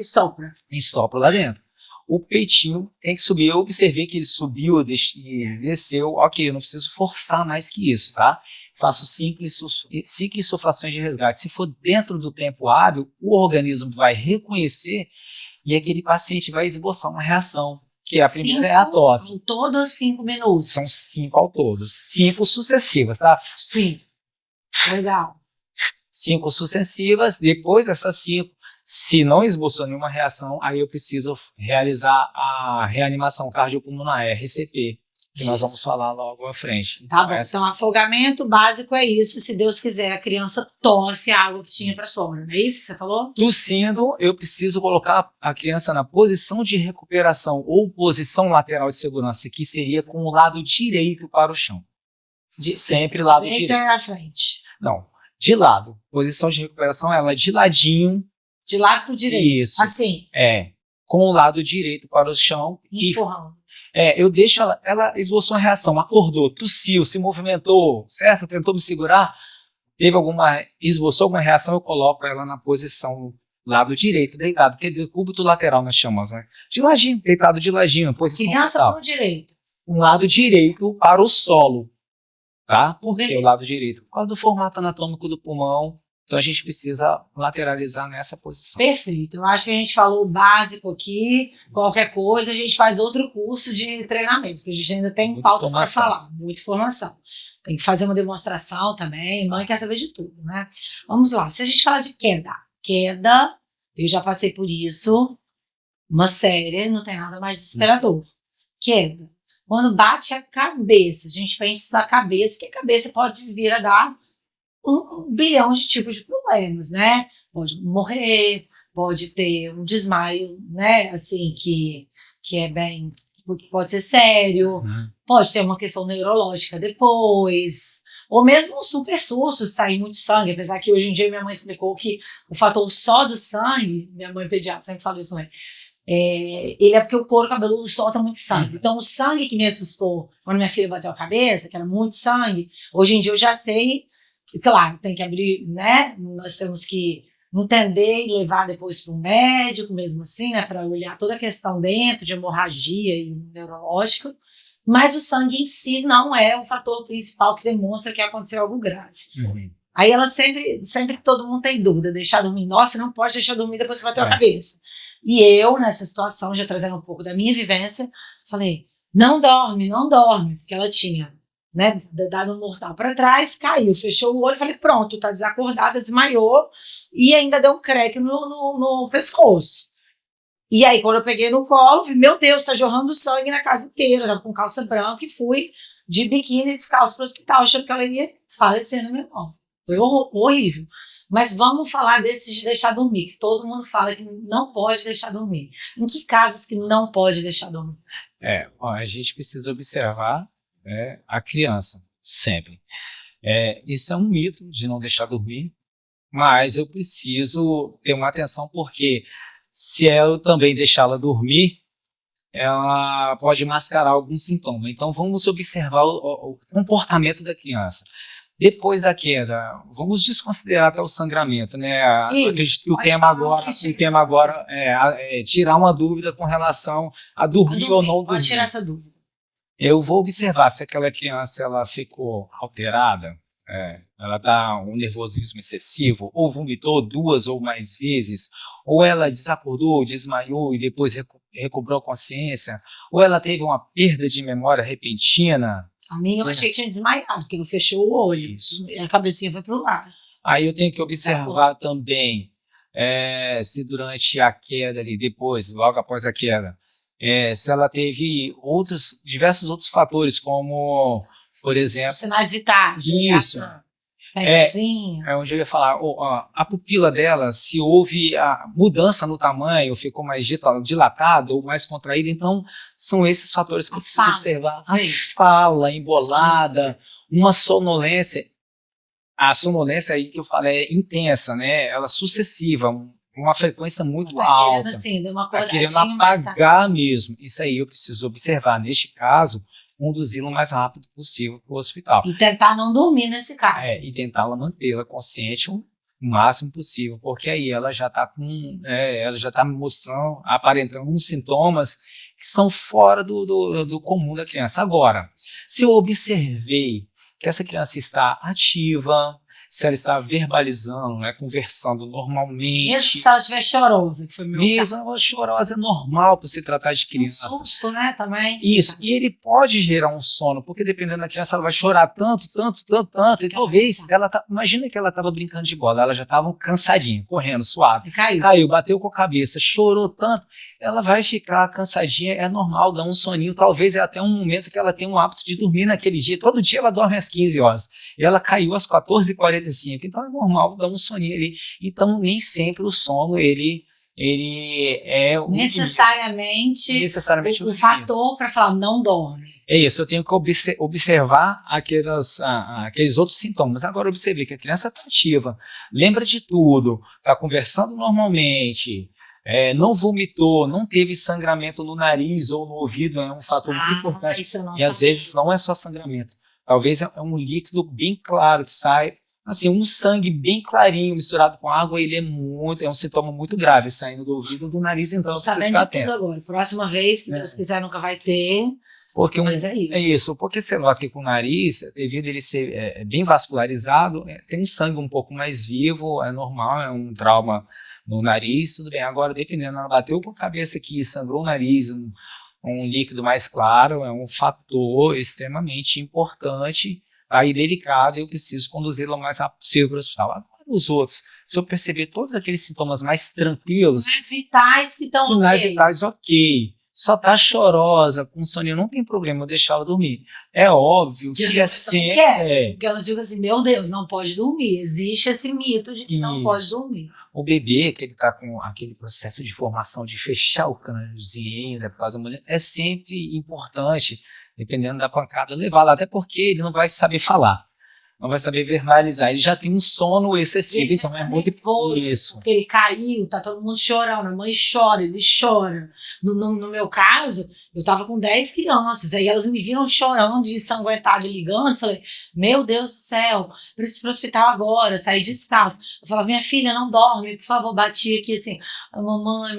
sopra. E sopra lá dentro. O peitinho tem que subir. Eu observei que ele subiu e desceu. Ok, eu não preciso forçar mais que isso, tá? Faço cinco insuflações de resgate. Se for dentro do tempo hábil, o organismo vai reconhecer e aquele paciente vai esboçar uma reação, que a primeira é a tosse. Ao todo 5 minutos. São 5 ao todo. 5 sucessivas, tá? Sim. Legal. 5 sucessivas. Depois dessas 5, se não esboçou nenhuma reação, aí eu preciso realizar a reanimação cardiopulmonar, RCP, que nós vamos falar logo à frente. Tá bom. Então, afogamento básico é isso. Se Deus quiser, a criança tosse a água que tinha para fora. Não é isso que você falou? Tossindo, eu preciso colocar a criança na posição de recuperação ou posição lateral de segurança, que seria com o lado direito para o chão. Sempre lado direito. É à frente. Não, de lado. Posição de recuperação, ela é de ladinho. De lado para o direito. Isso. Assim. Com o lado direito para o chão. Empurrando. Eu deixo ela esboçou uma reação, acordou, tossiu, se movimentou, certo? Tentou me segurar, esboçou alguma reação, eu coloco ela na posição lado direito, deitado, que é decúbito lateral nós chamamos, né? De ladinho, deitado de ladinho, posição criança total. para o direito. Um lado direito para o solo, tá? Por que Beleza. o lado direito? Por causa do formato anatômico do pulmão. Então a gente precisa lateralizar nessa posição. Perfeito. Eu acho que a gente falou o básico aqui. Qualquer coisa, a gente faz outro curso de treinamento, porque a gente ainda tem pautas para falar. Muita informação. Tem que fazer uma demonstração também. Mãe quer saber de tudo, né? Vamos lá. Se a gente falar de queda. Queda, eu já passei por isso. Uma série, não tem nada mais desesperador. Queda. Quando bate a cabeça, a gente pensa na cabeça, que a cabeça pode vir a dar 1 bilhão de tipos de problemas, né? Pode morrer, pode ter um desmaio, né? Assim, que é bem, pode ser sério, pode ter uma questão neurológica depois, ou mesmo um super susto, sair muito sangue, apesar que hoje em dia minha mãe explicou que o fator só do sangue, minha mãe pediatra sempre fala isso também, ele é porque o couro cabeludo solta muito sangue. Então, o sangue que me assustou quando minha filha bateu a cabeça, que era muito sangue, hoje em dia eu já sei. Claro, tem que abrir, né? Nós temos que entender e levar depois para um médico, mesmo assim, né? Para olhar toda a questão dentro de hemorragia e neurológico. Mas o sangue em si não é o fator principal que demonstra que aconteceu algo grave. Aí ela sempre todo mundo tem dúvida, deixar dormir. Nossa, não pode deixar dormir depois que bateu a cabeça. E eu, nessa situação, já trazendo um pouco da minha vivência, falei, não dorme, porque ela tinha, né, dado um mortal para trás, caiu, fechou o olho, falei, pronto, tá desacordada, desmaiou, e ainda deu um creque no pescoço. E aí, quando eu peguei no colo, vi, meu Deus, tá jorrando sangue na casa inteira, eu tava com calça branca e fui de biquíni descalço pro hospital, achando que ela ia falecer no meu colo. Foi horrível. Mas vamos falar desses de deixar dormir, que todo mundo fala que não pode deixar dormir. Em que casos que não pode deixar dormir? A gente precisa observar a criança, sempre. Isso é um mito de não deixar dormir, mas eu preciso ter uma atenção porque se eu também deixá-la dormir, ela pode mascarar algum sintoma. Então vamos observar o comportamento da criança. Depois da queda, vamos desconsiderar até o sangramento, né? Acredito que o tema agora é tirar uma dúvida com relação a dormir ou não dormir. Pode tirar essa dúvida. Eu vou observar se aquela criança ela ficou alterada, ela está um nervosismo excessivo, ou vomitou 2 ou mais vezes, ou ela desacordou, desmaiou e depois recobrou a consciência, ou ela teve uma perda de memória repentina. A minha eu achei que tinha desmaiado, porque eu fechou o olho, e a cabecinha foi para o lado. Aí eu tenho que observar também se durante a queda ali, depois, logo após a queda, se ela teve diversos outros fatores, como, por exemplo... Sinais vitais. Isso. Onde eu ia falar, a pupila dela, se houve a mudança no tamanho, ficou mais dilatada ou mais contraída, então são esses fatores que eu preciso observar. A fala embolada, uma sonolência. A sonolência aí que eu falo é intensa, né? Ela é sucessiva, uma frequência muito alta. Assim, deu uma tá querendo apagar mesmo. Isso aí eu preciso observar. Neste caso, conduzi-la o mais rápido possível para o hospital. E tentar não dormir nesse caso. E tentá-la mantê-la consciente o máximo possível, porque aí ela já está ela já está mostrando, aparentando uns sintomas que são fora do comum da criança. Agora, se eu observei que essa criança está ativa, se ela está verbalizando, conversando normalmente. Mesmo se ela estiver chorosa, que foi meu caso. Mesmo chorosa é normal para se tratar de criança. Um susto, né, também. Isso, e ele pode gerar um sono, porque dependendo da criança, ela vai chorar tanto, e talvez imagina que ela estava brincando de bola, ela já estava cansadinha, correndo, suave. Caiu, bateu com a cabeça, chorou tanto, ela vai ficar cansadinha, é normal, dá um soninho, talvez é até um momento que ela tem um hábito de dormir naquele dia, todo dia ela dorme às 15 horas, e ela caiu às 14h45, então é normal dar um soninho ali, então nem sempre o sono, ele é necessariamente um fator para falar não dorme. É isso, eu tenho que observar aqueles outros sintomas. Agora eu observei que a criança está ativa, lembra de tudo, está conversando normalmente, não vomitou, não teve sangramento no nariz ou no ouvido, é um fator muito importante. E às vezes não é só sangramento, talvez é um líquido bem claro que sai, assim, um sangue bem clarinho misturado com água, ele é um sintoma muito grave, saindo do ouvido e do nariz, então você fica atento. Agora, próxima vez, que Deus quiser, nunca vai ter. Porque mas é isso. Porque sei lá, aqui com o nariz, devido a ele ser bem vascularizado, tem um sangue um pouco mais vivo, é normal, é um trauma no nariz, tudo bem. Agora, dependendo, ela bateu com a cabeça aqui, sangrou o nariz, um líquido mais claro, é um fator extremamente importante, aí delicado, e eu preciso conduzi-la o mais rápido possível para o hospital. Agora, os outros, se eu perceber todos aqueles sintomas mais tranquilos, sinais vitais que estão sinais vitais, ok. Só tá chorosa, com soninho, não tem problema eu deixar ela dormir. É óbvio que assim porque elas ficam assim, meu Deus, não pode dormir. Existe esse mito de que não pode dormir. O bebê, que ele tá com aquele processo de formação de fechar o crâniozinho, por causa da mulher, é sempre importante, dependendo da pancada, levá-la, até porque ele não vai saber falar, não vai saber verbalizar, ele já tem um sono excessivo, então é muito isso. Porque ele caiu, tá todo mundo chorando, a mãe chora, ele chora. No meu caso, eu tava com 10 crianças, aí elas me viram chorando, ensanguentada, ligando, falei, meu Deus do céu, preciso ir pro hospital agora, saí descalço. Eu falava, minha filha, não dorme, por favor, bati aqui assim, mamãe,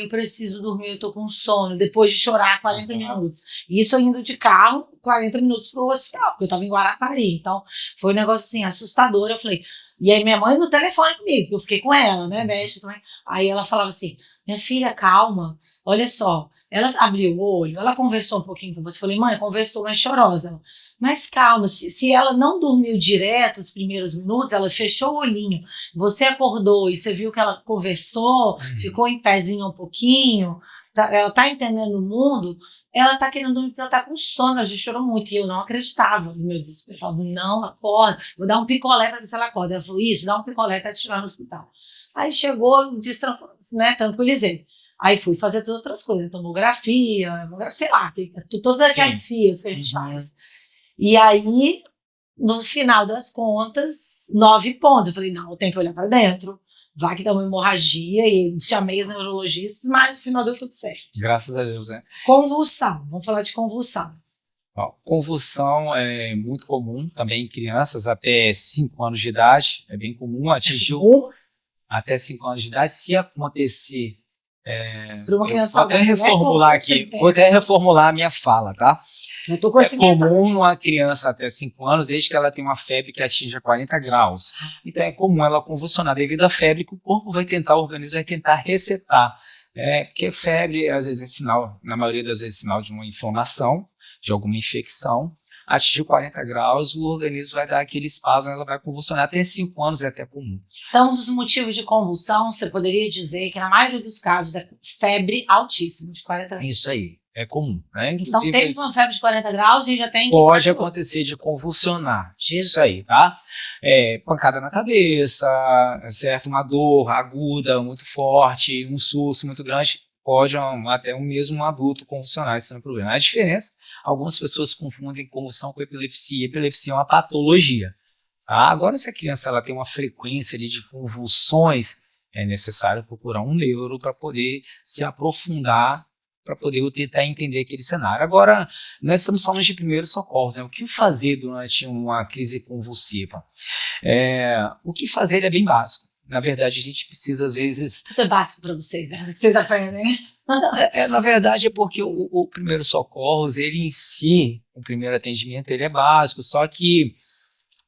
eu preciso dormir, eu tô com sono, depois de chorar 40 minutos. Isso eu indo de carro, 40 minutos pro hospital, porque eu tava em Guarapari, então foi um negócio assim, assustador, eu falei, e aí minha mãe no telefone comigo, porque eu fiquei com ela, né, médica também, aí ela falava assim, minha filha, calma, olha só, ela abriu o olho, ela conversou um pouquinho com você, eu falei, mãe, conversou, mas chorosa, mas calma, se ela não dormiu direto os primeiros minutos, ela fechou o olhinho, você acordou e você viu que ela conversou, ficou em pezinho um pouquinho, ela tá entendendo o mundo, ela tá querendo dormir porque ela tá com sono, ela já chorou muito, e eu não acreditava no meu desespero, eu falava, não, acorda, vou dar um picolé pra ver se ela acorda, ela falou, isso, dá um picolé até chegar no hospital. Aí chegou, tranquilizei. Aí fui fazer todas outras coisas, tomografia, sei lá, todas aquelas fias que a gente faz. E aí, no final das contas, 9 pontos. Eu falei, não, eu tenho que olhar para dentro, vai que dá uma hemorragia, e chamei os neurologistas, mas no final deu tudo certo. Graças a Deus, né? Convulsão, vamos falar de convulsão. Convulsão é muito comum também em crianças até 5 anos de idade, é bem comum, atingiu até 5 anos de idade, se acontecer. Vou até reformular aqui, vou até reformular a minha fala, tá? Não tô é comum uma criança até 5 anos, desde que ela tem uma febre que atinja 40 graus. Então é comum ela convulsionar devido à febre, que o corpo vai tentar, o organismo vai tentar resetar. Porque febre, às vezes, é sinal, na maioria das vezes, é sinal de uma inflamação, de alguma infecção. Atingiu 40 graus, o organismo vai dar aquele espasmo, ela vai convulsionar. Até 5 anos é até comum. Então, os motivos de convulsão, você poderia dizer que na maioria dos casos é febre altíssima, de 40 graus. Isso aí, é comum, né? Inclusive, então, teve uma febre de 40 graus e já tem... Pode acontecer de convulsionar. Jesus. Isso aí, tá? Pancada na cabeça, certo? Uma dor aguda, muito forte, um susto muito grande. Pode até mesmo um adulto convulsionar, isso não é problema. A diferença, algumas pessoas confundem convulsão com epilepsia. Epilepsia é uma patologia. Tá? Agora, se a criança ela tem uma frequência ali de convulsões, é necessário procurar um neuro para poder se aprofundar para poder eu tentar entender aquele cenário. Agora, nós estamos falando de primeiros socorros, né? O que fazer durante uma crise convulsiva? O que fazer é bem básico. Na verdade, a gente precisa, às vezes... Tudo é básico para vocês, né? Vocês aprendem. Na verdade, é porque o primeiro socorros, ele em si, o primeiro atendimento, ele é básico, só que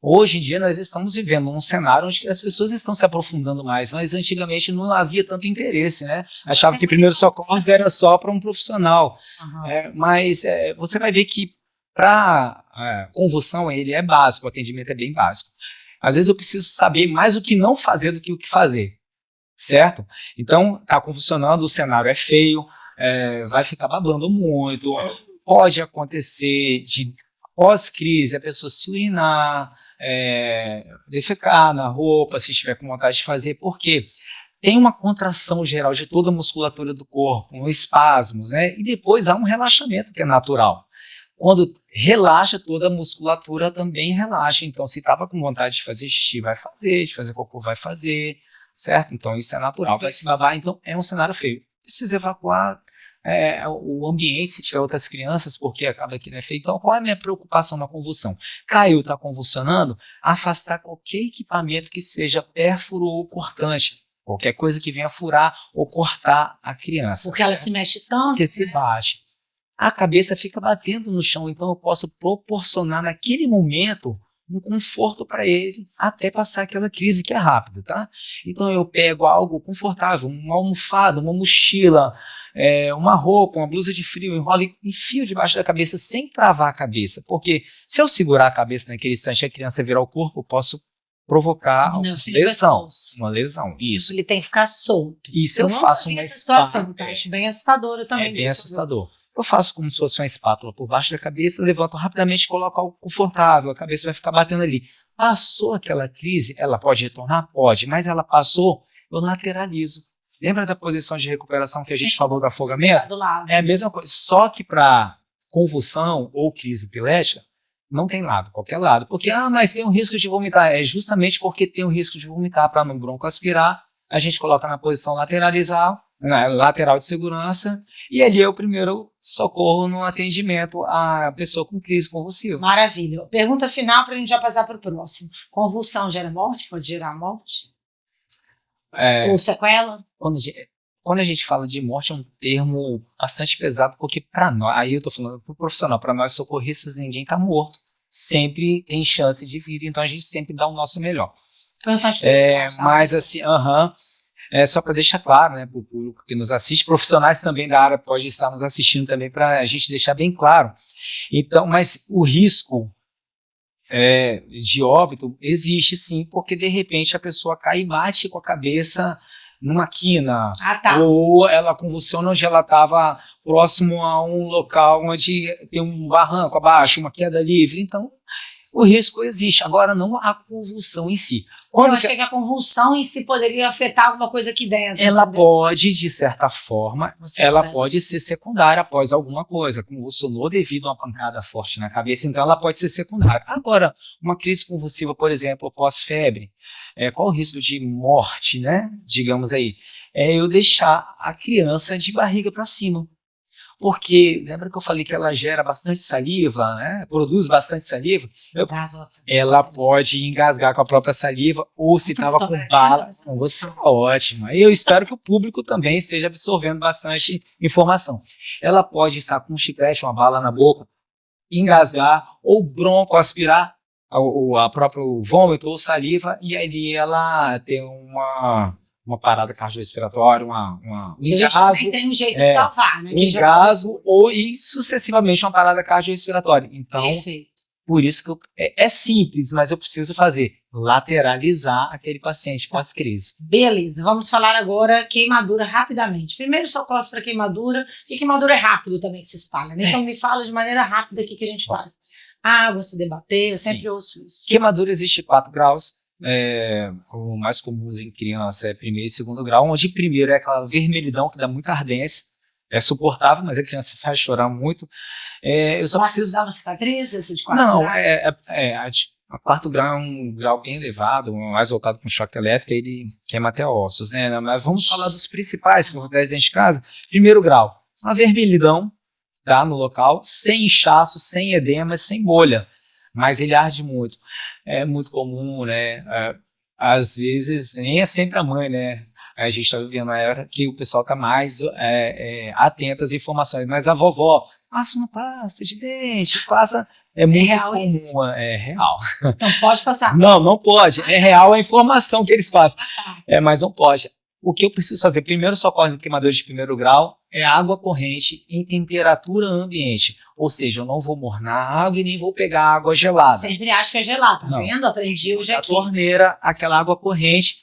hoje em dia nós estamos vivendo um cenário onde as pessoas estão se aprofundando mais, mas antigamente não havia tanto interesse, né? Achava que primeiro socorro era só para um profissional. Mas você vai ver que para convulsão ele é básico, o atendimento é bem básico. Às vezes eu preciso saber mais o que não fazer do que o que fazer, certo? Então, está convulsionando, o cenário é feio, vai ficar babando muito, pode acontecer de pós-crise a pessoa se urinar, defecar na roupa, se estiver com vontade de fazer, porque tem uma contração geral de toda a musculatura do corpo, um espasmos, né? E depois há um relaxamento que é natural. Quando relaxa, toda a musculatura também relaxa. Então, se estava com vontade de fazer xixi, vai fazer, de fazer cocô, vai fazer, certo? Então, isso é natural. Vai se babar, então é um cenário feio. Precisa evacuar o ambiente se tiver outras crianças, porque acaba que não é feio. Então, qual é a minha preocupação na convulsão? Caiu, está convulsionando, afastar qualquer equipamento que seja pérfuro ou cortante. Qualquer coisa que venha furar ou cortar a criança. Porque ela se mexe tanto. Porque se bate. A cabeça fica batendo no chão, então eu posso proporcionar naquele momento um conforto para ele até passar aquela crise que é rápida, tá? Então eu pego algo confortável, uma almofada, uma mochila, uma roupa, uma blusa de frio, enrolo e enfio debaixo da cabeça sem travar a cabeça, porque se eu segurar a cabeça naquele instante e a criança virar o corpo, eu posso provocar uma lesão. Isso. Ele tem que ficar solto. Isso eu faço uma situação, tá? Acho bem assustadora também. É bem assustador. Eu faço como se fosse uma espátula por baixo da cabeça, levanto rapidamente, coloco algo confortável, a cabeça vai ficar batendo ali. Passou aquela crise, ela pode retornar? Pode, mas ela passou, eu lateralizo. Lembra da posição de recuperação que a gente falou do afogamento? Do lado. É a mesma coisa, só que para convulsão ou crise epilética, não tem lado, qualquer lado. Porque, mas tem um risco de vomitar. É justamente porque tem o risco de vomitar, para não broncoaspirar, a gente coloca na posição lateral de segurança, e ali é o primeiro socorro no atendimento à pessoa com crise convulsiva. Maravilha. Pergunta final para a gente já passar para o próximo. Convulsão gera morte? Pode gerar morte? Ou sequela? Quando a gente fala de morte, é um termo bastante pesado, porque para nós, aí eu estou falando para o profissional, para nós socorristas, ninguém está morto. Sempre tem chance de vida, então a gente sempre dá o nosso melhor. Mas assim, só para deixar claro, né, para o público que nos assiste, profissionais também da área podem estar nos assistindo também, para a gente deixar bem claro. Então, mas o risco de óbito existe sim, porque de repente a pessoa cai e bate com a cabeça numa quina, ou ela convulsiona onde ela estava próximo a um local onde tem um barranco abaixo, uma queda livre. Então, o risco existe, agora não a convulsão em si. Eu achei que a convulsão em si poderia afetar alguma coisa aqui dentro. Ela pode, de certa forma, pode ser secundária após alguma coisa. Convulsionou devido a uma pancada forte na cabeça, então ela pode ser secundária. Agora, uma crise convulsiva, por exemplo, pós-febre, qual o risco de morte, né? Digamos aí, eu deixar a criança de barriga para cima. Porque, lembra que eu falei que ela gera bastante saliva, né? Produz bastante saliva? Ela pode engasgar com a própria saliva, ou se estava com bala, você é ótima. Eu espero que o público também esteja absorvendo bastante informação. Ela pode estar com um chiclete, uma bala na boca, engasgar, ou broncoaspirar a próprio vômito ou saliva, e ali ela tem uma parada cardiorrespiratória, um engasgo. Tem um jeito de salvar, né? Um engasgo e sucessivamente uma parada cardiorrespiratória. Então, perfeito. Por isso que é simples, mas eu preciso fazer lateralizar aquele paciente pós-crise. Beleza, vamos falar agora queimadura rapidamente. Primeiro socorro para queimadura, porque queimadura é rápido também que se espalha, né? Então me fala de maneira rápida o que a gente faz. Água, se debater, eu sempre ouço isso. Queimadura existe 4 graus. O mais comum em criança é primeiro e segundo grau, onde primeiro é aquela vermelhidão que dá muita ardência, é suportável, mas a criança faz chorar muito. Eu só preciso dar uma cicatriz, esse de 4 graus? A 4 grau é um grau bem elevado, mais voltado com choque elétrico, ele queima até ossos, né? Mas vamos falar dos principais que acontecem dentro de casa. Primeiro grau, uma vermelhidão, tá, no local, sem inchaço, sem edema, sem bolha. Mas ele arde muito. É muito comum, né? Às vezes, nem é sempre a mãe, né? A gente está vivendo uma era que o pessoal está mais atento às informações. Mas a vovó, passa uma pasta de dente, passa... É muito real comum, isso? é real. Então pode passar. Não, não pode. É real a informação que eles passam. Mas não pode. O que eu preciso fazer? Primeiro socorro no queimador de primeiro grau é água corrente em temperatura ambiente. Ou seja, eu não vou mornar a água e nem vou pegar água gelada. Sempre acho que é gelado, tá Não. vendo? Aprendi hoje A aqui. torneira, aquela água corrente,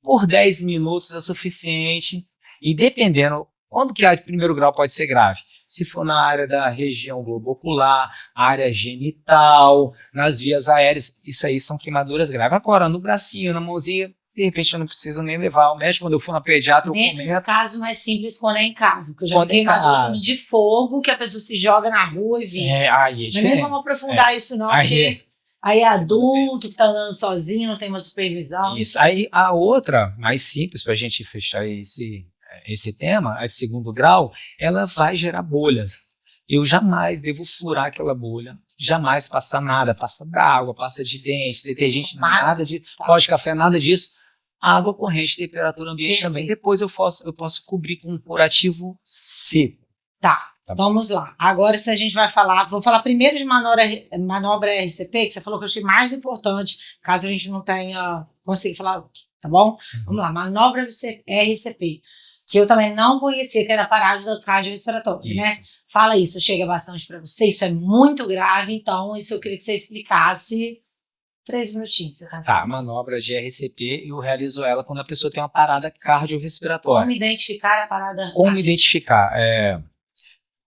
por 10 minutos é suficiente. E dependendo, quando que a de primeiro grau pode ser grave? Se for na área da região globo ocular, área genital, nas vias aéreas, isso aí são queimaduras graves. Agora, no bracinho, na mãozinha, de repente eu não preciso nem levar ao médico. Quando eu for na pediatra, eu Nesses comento. casos mais simples quando é em casa, porque eu já Quando vi é em queimaduras casa. de fogo que a pessoa se joga na rua e vira. Aí é Mas nem diferente. vamos aprofundar isso não, Aí porque aí é adulto que tá andando sozinho, não tem uma supervisão. Isso. Aí a outra, mais simples, para a gente fechar esse tema, a de segundo grau, ela vai gerar bolhas. Eu jamais devo furar aquela bolha, jamais passar nada, pasta d'água, pasta de dente, detergente, nada disso, pó de café, nada disso. Água corrente, temperatura ambiente também. Depois eu posso cobrir com um curativo seco. Tá, Tá bom. vamos lá. Agora se a gente vai falar, vou falar primeiro de manobra RCP, que você falou que eu achei mais importante, caso a gente não tenha conseguido falar, tá bom? Vamos lá, manobra RCP, que eu também não conhecia, que era parada cardiorrespiratória, né? Isso. Fala isso, chega bastante para você, isso é muito grave, então isso eu queria que você explicasse 3 minutinhos. Você Tá, a manobra de RCP, eu realizo ela quando a pessoa tem uma parada cardiorrespiratória. Como identificar a parada? Como identificar?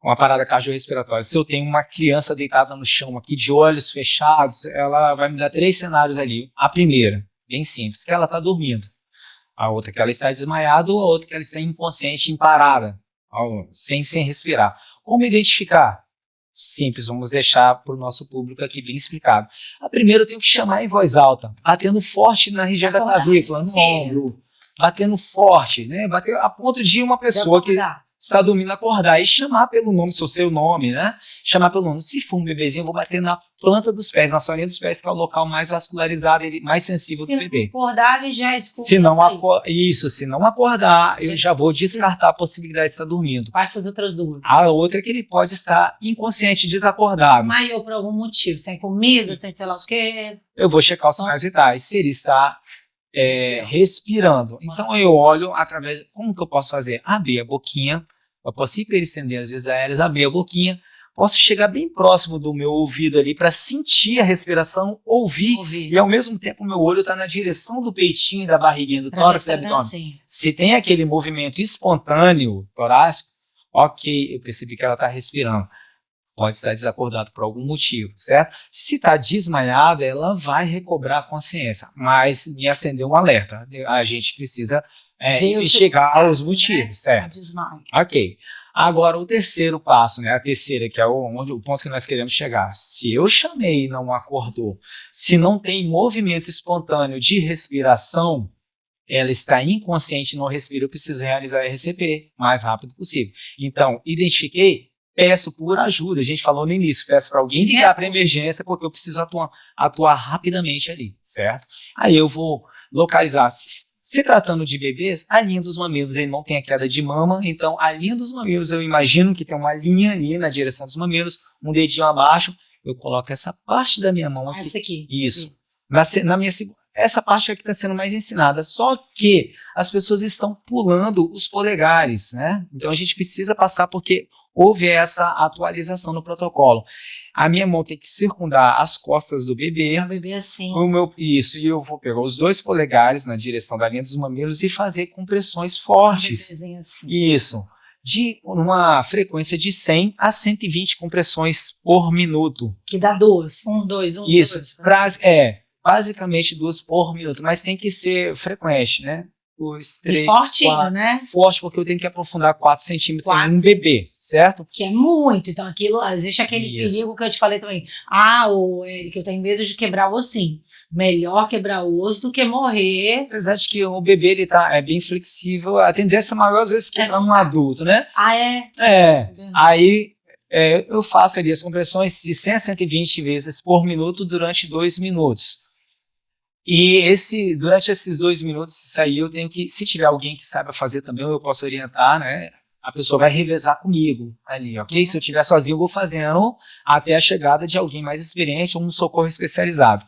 Uma parada cardiorrespiratória. Se eu tenho uma criança deitada no chão aqui, de olhos fechados, ela vai me dar 3 cenários ali. A primeira, bem simples, que ela está dormindo. A outra, que ela está desmaiada, ou a outra, que ela está inconsciente, em parada, sem respirar. Como identificar? Simples, vamos deixar para o nosso público aqui bem explicado. A primeira, eu tenho que chamar em voz alta, batendo forte na região da clavícula, no ombro, batendo forte, né? Bater a ponto de uma pessoa que está dormindo acordar e chamar pelo nome, seu nome, né? Chamar pelo nome. Se for um bebezinho, eu vou bater na planta dos pés, na solinha dos pés, que é o local mais vascularizado e mais sensível do bebê. Acordar, a gente já escuta. Se não acordar, eu já vou descartar a possibilidade de estar dormindo. Quais são as outras dúvidas? A outra é que ele pode estar inconsciente, desacordado. Mas eu, por algum motivo, sem comida, sem sei lá o quê. Eu vou checar os sinais vitais, se ele está respirando. Então eu olho através, como que eu posso fazer? Abrir a boquinha, eu posso hiperestender as vias aéreas, abrir a boquinha, posso chegar bem próximo do meu ouvido ali para sentir a respiração, ouvir, e ao mesmo tempo o meu olho está na direção do peitinho e da barriguinha, do tórax e do abdômen. Assim. Se tem aquele movimento espontâneo torácico, ok, eu percebi que ela está respirando. Pode estar desacordado por algum motivo, certo? Se está desmaiada, ela vai recobrar a consciência, mas me acendeu um alerta. A gente precisa investigar os motivos, né? Certo? Desmaio. Ok. Agora, o terceiro passo, né? A terceira, que é o ponto que nós queremos chegar. Se eu chamei e não acordou, se não tem movimento espontâneo de respiração, ela está inconsciente e não respira, eu preciso realizar a RCP o mais rápido possível. Então, identifiquei, peço por ajuda. A gente falou no início, peço para alguém ligar para a emergência, porque eu preciso atuar rapidamente ali, certo? Aí eu vou localizar. Se tratando de bebês, a linha dos mamilos, ele não tem a queda de mama, então a linha dos mamilos, eu imagino que tem uma linha ali na direção dos mamilos, um dedinho abaixo, eu coloco essa parte da minha mão aqui. Essa aqui. Isso. Essa parte aqui está sendo mais ensinada, só que as pessoas estão pulando os polegares, né? Então a gente precisa passar porque houve essa atualização no protocolo. A minha mão tem que circundar as costas do bebê. O bebê assim. Isso, e eu vou pegar os 2 polegares na direção da linha dos mamilos e fazer compressões fortes. Um assim. Isso. De uma frequência de 100 a 120 compressões por minuto. Que dá 2. 1, 2, 1, 2. Isso. Basicamente 2 por minuto, mas tem que ser frequente, né? 2, E 3, fortinho, 4. né? Forte porque eu tenho que aprofundar 4 centímetros em 4. um bebê, certo? Que é muito. Então, aquilo, existe aquele Isso. perigo que eu te falei também. Ô, Eric, eu tenho medo de quebrar o ossinho. Melhor quebrar o osso do que morrer. Apesar de que o bebê ele é bem flexível, a tendência maior às vezes quebrar um adulto, né? É? Aí eu faço ali as compressões de 100 a 120 vezes por minuto durante 2 minutos. E durante esses 2 minutos, isso aí eu tenho que, se tiver alguém que saiba fazer também, eu posso orientar, né? A pessoa vai revezar comigo ali, ok? Se eu estiver sozinho, eu vou fazendo até a chegada de alguém mais experiente ou um socorro especializado.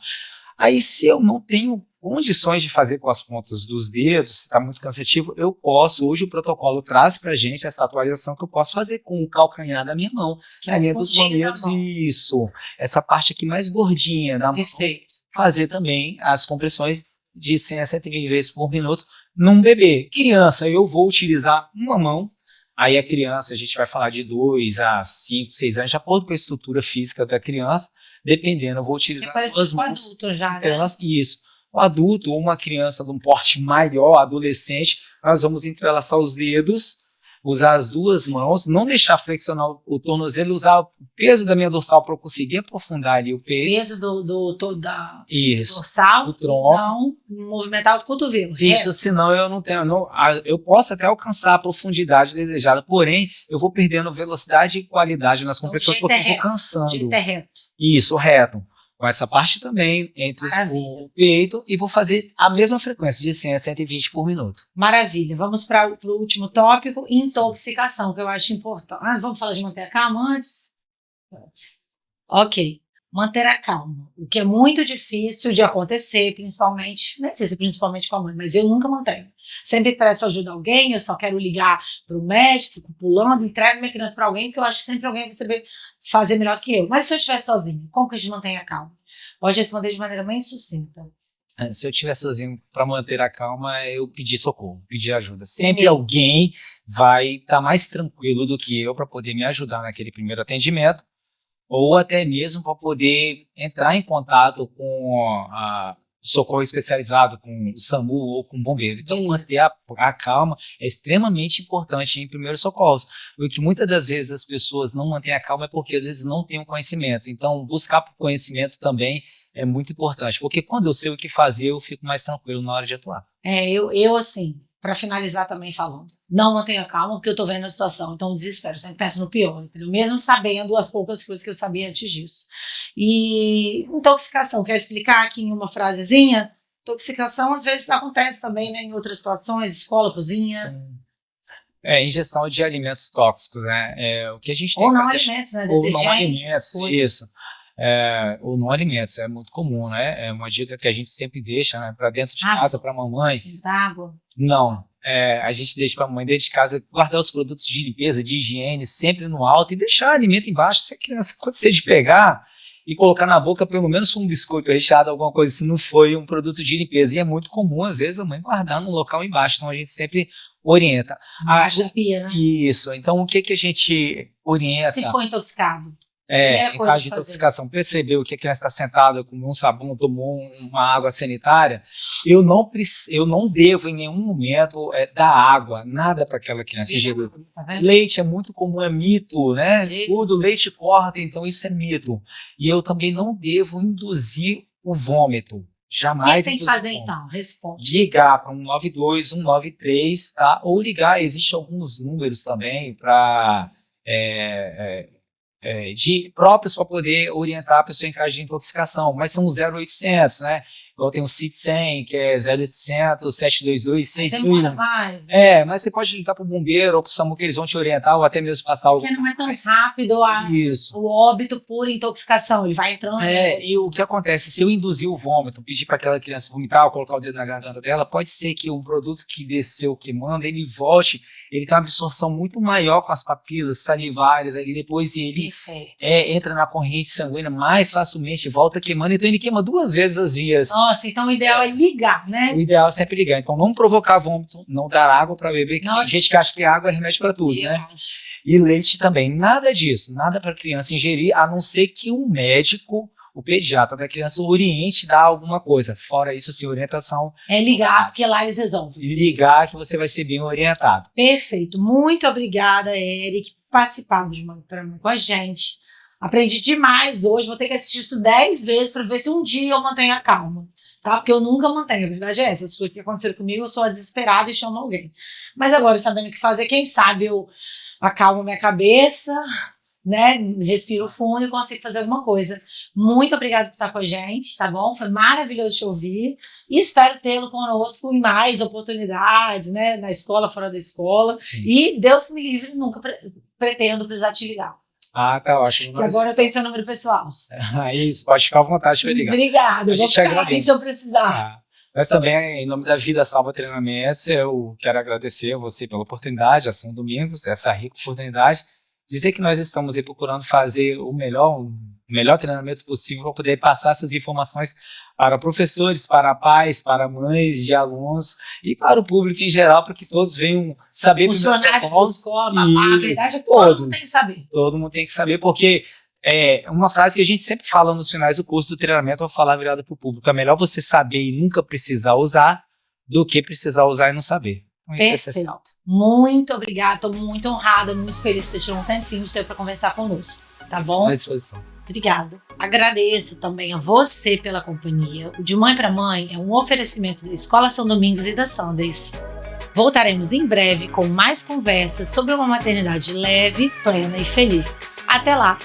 Aí, se eu não tenho condições de fazer com as pontas dos dedos, se está muito cansativo, eu posso, hoje o protocolo traz para a gente essa atualização que eu posso fazer com o calcanhar da minha mão, que é a linha dos mamelos, isso, essa parte aqui mais gordinha da mão. Perfeito. Fazer também as compressões de 100 a 120 vezes por minuto num bebê. Criança, eu vou utilizar uma mão. Aí a criança, a gente vai falar de 2 a 5, 6 anos, de acordo com a estrutura física da criança, dependendo, eu vou utilizar as duas mãos. Adulto já, né? Isso. O adulto ou uma criança de um porte maior, adolescente, nós vamos entrelaçar os dedos, usar as duas mãos, não deixar flexionar o tornozelo, usar o peso da minha dorsal para eu conseguir aprofundar ali o peito. O peso do dorsal, do tronco. Não movimentar os cotovelos. Isso, senão eu não tenho. Eu posso até alcançar a profundidade desejada, porém eu vou perdendo velocidade e qualidade nas compressões porque eu vou cansando. Direito é reto. Isso, reto. Com essa parte também, entre o peito, e vou fazer a mesma frequência, de 100 a 120 por minuto. Maravilha. Vamos para o último tópico, intoxicação, que eu acho importante. Vamos falar de manter a calma antes? Ok. Manter a calma, o que é muito difícil de acontecer, principalmente, não sei se principalmente com a mãe, mas eu nunca mantenho. Sempre peço ajuda a alguém, eu só quero ligar para o médico, fico pulando, entrego minha criança para alguém, porque eu acho que sempre alguém vai saber fazer melhor do que eu. Mas se eu estiver sozinho, como que a gente mantém a calma? Pode responder de maneira bem sucinta. Se eu estiver sozinho, para manter a calma, eu pedir socorro, pedir ajuda. Sempre alguém vai estar mais tranquilo do que eu para poder me ajudar naquele primeiro atendimento, ou até mesmo para poder entrar em contato com o socorro especializado, com o SAMU ou com o bombeiro. Então, manter a calma é extremamente importante em primeiros socorros. Porque muitas das vezes as pessoas não mantêm a calma é porque às vezes não têm o conhecimento. Então, buscar por conhecimento também é muito importante. Porque quando eu sei o que fazer, eu fico mais tranquilo na hora de atuar. Eu assim, para finalizar também falando, não mantenha calma porque eu tô vendo a situação, então desespero, sempre penso no pior, entendeu? Mesmo sabendo as poucas coisas que eu sabia antes disso. E intoxicação, quer explicar aqui em uma frasezinha? Intoxicação às vezes acontece também, né, em outras situações, escola, cozinha. Sim. Ingestão de alimentos tóxicos, né? O que a gente tem ou não alimentos, né? Ou não alimentos, isso. Ou não alimentos, é muito comum, né? É uma dica que a gente sempre deixa, né, para dentro de casa, para a mamãe. Água? Não. A gente deixa para a mamãe dentro de casa guardar os produtos de limpeza, de higiene, sempre no alto e deixar alimento embaixo. Se a criança acontecer de pegar e colocar na boca pelo menos um biscoito recheado, alguma coisa, se não foi um produto de limpeza. E é muito comum, às vezes, a mãe guardar no local embaixo. Então a gente sempre orienta. Embaixo da pia, né? Isso. Então o que a gente orienta? Se for intoxicado. Em caso de intoxicação, percebeu que a criança está sentada, comeu um sabão, tomou uma água sanitária, eu não devo em nenhum momento dar água, nada para aquela criança ingerir. Tá vendo? Leite é muito comum, é mito, né? Tudo, leite corta, então isso é mito. E eu também não devo induzir o vômito. Jamais. O que tem que fazer então? Responde. Ligar para 192, 193, tá? Ou ligar, existem alguns números também para... de próprios para poder orientar a pessoa em caso de intoxicação, mas são os 0800, né? Igual tem o CIT 100, que é 0800, 722, 621. Mas você pode ligar para o bombeiro ou para o SAMU que eles vão te orientar ou até mesmo passar Porque não é tão rápido o óbito por intoxicação, ele vai entrando. E o que acontece, se eu induzir o vômito, pedir para aquela criança vomitar ou colocar o dedo na garganta dela, pode ser que um produto que desceu queimando, ele volte, ele tem uma absorção muito maior com as papilas salivares ali depois e ele entra na corrente sanguínea mais facilmente, volta queimando, então ele queima 2 vezes as vias. Nossa, então o ideal é ligar, né? O ideal é sempre ligar. Então não provocar vômito, não dar água para beber, que tem gente que acha que água é remédio para tudo, né? E leite também. Nada disso, nada para criança ingerir, a não ser que um médico o pediatra da criança oriente, dar alguma coisa. Fora isso, sim, orientação. É ligar, porque lá eles resolvem. Ligar que você vai ser bem orientado. Perfeito. Muito obrigada, Eric, por participar de Mãe para Mãe com a gente. Aprendi demais hoje. Vou ter que assistir isso 10 vezes para ver se um dia eu mantenho a calma. Tá? Porque eu nunca mantenho. A verdade é essa. As coisas que aconteceram comigo, eu sou a desesperada e chamo alguém. Mas agora, sabendo o que fazer, quem sabe eu acalmo minha cabeça, né? Respiro fundo e consigo fazer alguma coisa. Muito obrigada por estar com a gente, tá bom? Foi maravilhoso te ouvir e espero tê-lo conosco em mais oportunidades, né? Na escola, fora da escola. Sim. E Deus que me livre, nunca pretendo precisar te ligar. Ah, tá ótimo. E agora eu tenho seu número pessoal. Isso, pode ficar à vontade para ligar. Obrigada, A eu vou gente ficar agradece. aqui se eu precisar. Mas também, em nome da Vida Salva Treinamentos, eu quero agradecer a você pela oportunidade, a São Domingos, essa rica oportunidade. Dizer que nós estamos aí procurando fazer o melhor treinamento possível para poder passar essas informações para professores, para pais, para mães de alunos e para o público em geral, para que todos venham saber. Funcionários da escola, a verdade é que todo mundo tem que saber. Todo mundo tem que saber, porque é uma frase que a gente sempre fala nos finais do curso do treinamento, eu vou falar virada para o público. É melhor você saber e nunca precisar usar do que precisar usar e não saber. Então, isso é essencial. Muito obrigada, estou muito honrada, muito feliz que você tirou um tempinho seu para conversar conosco, tá bom? À disposição. Obrigada. Agradeço também a você pela companhia. O De Mãe para Mãe é um oferecimento da Escola São Domingos e da Sundays. Voltaremos em breve com mais conversas sobre uma maternidade leve, plena e feliz. Até lá!